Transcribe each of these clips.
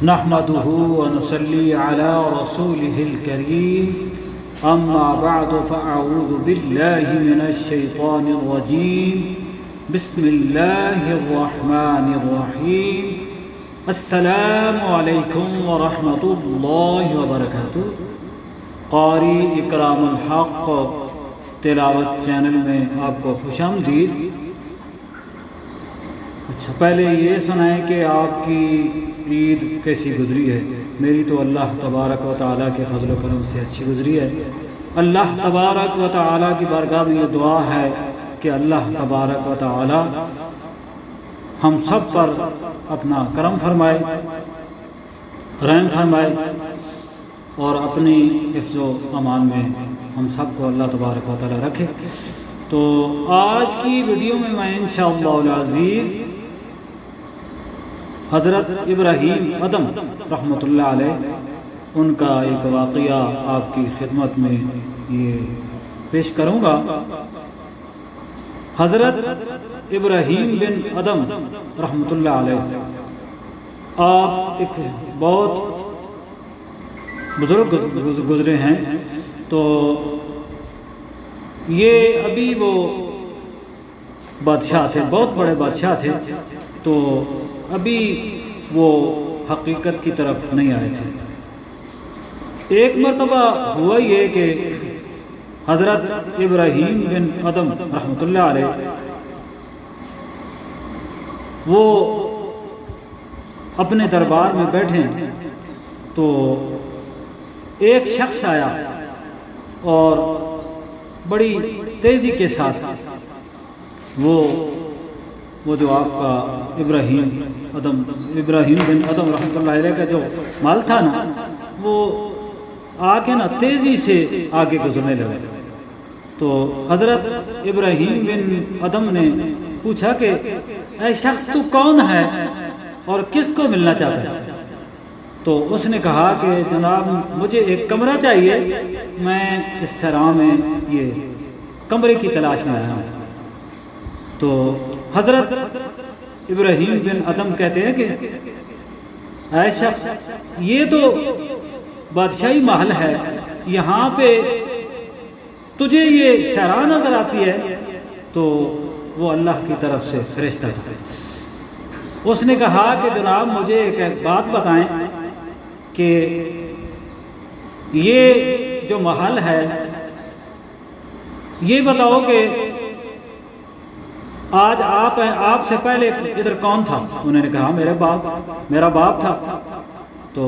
نحمده ونصلي على رسوله الكريم أما بعد فأعوذ بالله من الشيطان الرجيم بسم الله الرحمن الرحيم السلام علیکم ورحمۃ اللہ وبرکاتہ۔ قاری اکرام الحق تلاوت چینل میں آپ کو خوش آمدید۔ اچھا، پہلے یہ سنائیں کہ آپ کی عید کیسی گزری ہے؟ میری تو اللہ تبارک و تعالیٰ کے فضل و کرم سے اچھی گزری ہے۔ اللہ تبارک و تعالیٰ کی بارگاہ میں یہ دعا ہے کہ اللہ تبارک و تعالیٰ ہم سب پر اپنا کرم فرمائے، رحم فرمائے، اور اپنی حفظ و امان میں ہم سب کو اللہ تبارک و تعالیٰ رکھے۔ تو آج کی ویڈیو میں انشاءاللہ العزیز حضرت ابراہیم ادم رحمۃ اللہ علیہ ان کا ایک واقعہ آپ کی خدمت میں یہ پیش کروں گا۔ حضرت ابراہیم بن ادم رحمۃ اللہ علیہ آپ ایک بہت بزرگ گزرے ہیں۔ تو یہ ابھی وہ بادشاہ تھے، بہت بڑے بادشاہ تھے، تو ابھی وہ حقیقت کی طرف نہیں آئے تھے۔ ایک مرتبہ ہوا یہ کہ حضرت ابراہیم بن ادم رحمۃ اللہ علیہ وہ اپنے دربار میں بیٹھے تو ایک شخص آیا اور بڑی تیزی کے ساتھ وہ جو آپ کا ابراہیم بن ادم رحمۃ اللہ علیہ کا جو مال تھا نا، وہ آگے نا تیزی سے آگے گزرنے لگے۔ تو حضرت ابراہیم بن ادم نے پوچھا کہ اے شخص تو کون ہے اور کس کو ملنا چاہتا ہے؟ تو اس نے کہا کہ جناب مجھے ایک کمرہ چاہیے، میں اس صحرا میں یہ کمرے کی تلاش میں آیا ہوں۔ تو حضرت ابراہیم بن ادم کہتے ہیں کہ اے شخص یہ تو بادشاہی محل ہے، یہاں پہ تجھے یہ صحرا نظر آتی ہے؟ تو وہ اللہ کی طرف سے فرشتہ تھا۔ اس نے کہا کہ جناب مجھے ایک بات بتائیں کہ یہ جو محل ہے یہ بتاؤ کہ آج آپ سے پہلے ادھر کون تھا؟ انہوں نے کہا میرا باپ تھا۔ تو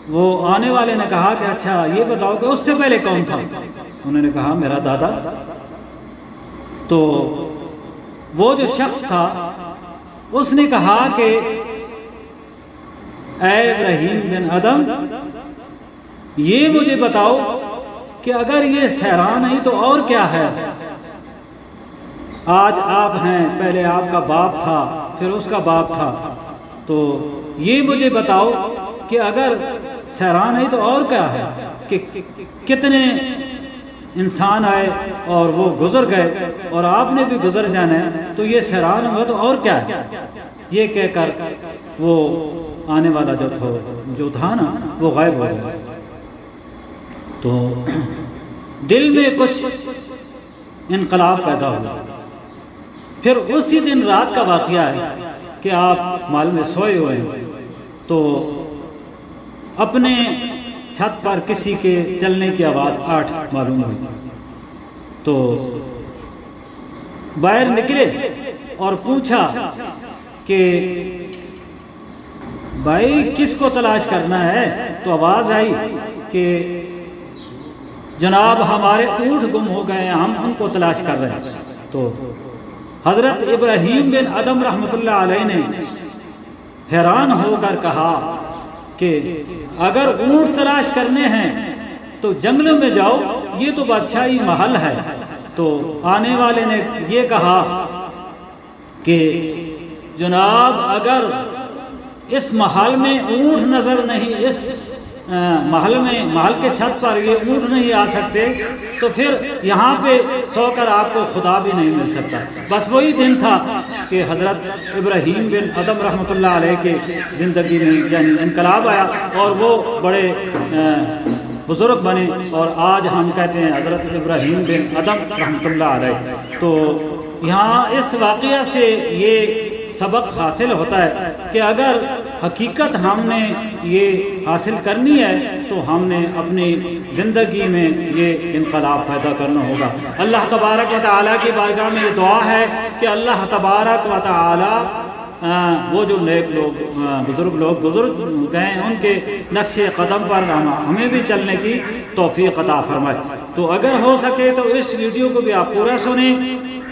وہ آنے والے نے کہا کہ اچھا یہ بتاؤ کہ اس سے پہلے کون تھا؟ انہوں نے کہا میرا دادا۔ تو وہ جو شخص تھا اس نے کہا کہ اے ابراہیم بن ادم یہ مجھے بتاؤ کہ اگر یہ صحرا نہیں تو اور کیا ہے؟ آج آپ ہیں، پہلے آپ کا باپ تھا، پھر اس کا باپ تھا، تو یہ مجھے بتاؤ کہ اگر صحرا نہیں تو اور کیا ہے؟ کہ کتنے انسان آئے اور وہ گزر گئے اور آپ نے بھی گزر جانا ہے، تو یہ صحرا نہیں ہو تو اور کیا ہے؟ یہ کہہ کر وہ آنے والا جو تھا نا وہ غائب ہو گیا۔ تو دل میں کچھ انقلاب پیدا ہوا۔ پھر اسی دن رات کا واقعہ ہے کہ آپ مال میں سوئے ہوئے ہیں، تو اپنے چھت پر کسی کے چلنے کی آواز 8 معلوم ہوئی۔ تو باہر نکلے اور پوچھا کہ بھائی کس کو تلاش کرنا ہے؟ تو آواز آئی کہ جناب ہمارے اونٹ گم ہو گئے ہیں، ہم ان کو تلاش کر رہے ہیں۔ تو حضرت ابراہیم بن ادم رحمۃ اللہ علیہ نے حیران ہو کر کہا کہ اگر اونٹ تلاش کرنے ہیں تو جنگلوں میں جاؤ، یہ تو بادشاہی محل ہے۔ تو آنے والے نے یہ کہا کہ جناب اگر اس محل میں اونٹ نظر نہیں، اس محل کے چھت پر یہ اونٹ نہیں آ سکتے تو پھر یہاں پہ سو کر آپ کو خدا بھی نہیں مل سکتا۔ بس وہی دن تھا کہ حضرت ابراہیم بن ادم رحمۃ اللہ علیہ کے زندگی میں یعنی انقلاب آیا اور وہ بڑے بزرگ بنے، اور آج ہم کہتے ہیں حضرت ابراہیم بن ادم رحمۃ اللہ علیہ۔ تو یہاں اس واقعہ سے یہ سبق حاصل ہوتا ہے کہ اگر حقیقت ہم نے یہ حاصل کرنی ہے تو ہم نے اپنی زندگی میں یہ انقلاب پیدا کرنا ہوگا۔ اللہ تبارک و تعالیٰ کی بارگاہ میں یہ دعا ہے کہ اللہ تبارک و تعالیٰ وہ جو نیک لوگ بزرگ لوگ گزر گئے ان کے نقش قدم پر ہمیں بھی چلنے کی توفیق عطا فرمائے۔ تو اگر ہو سکے تو اس ویڈیو کو بھی آپ پورا سنیں۔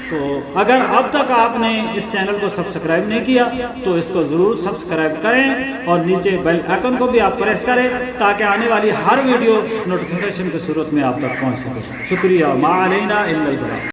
تو اگر اب تک آپ نے اس چینل کو سبسکرائب نہیں کیا تو اس کو ضرور سبسکرائب کریں اور نیچے بیل آئیکن کو بھی آپ پریس کریں تاکہ آنے والی ہر ویڈیو نوٹیفیکیشن کی صورت میں آپ تک پہنچ سکے۔ شکریہ، ما علینا الا البلاغ۔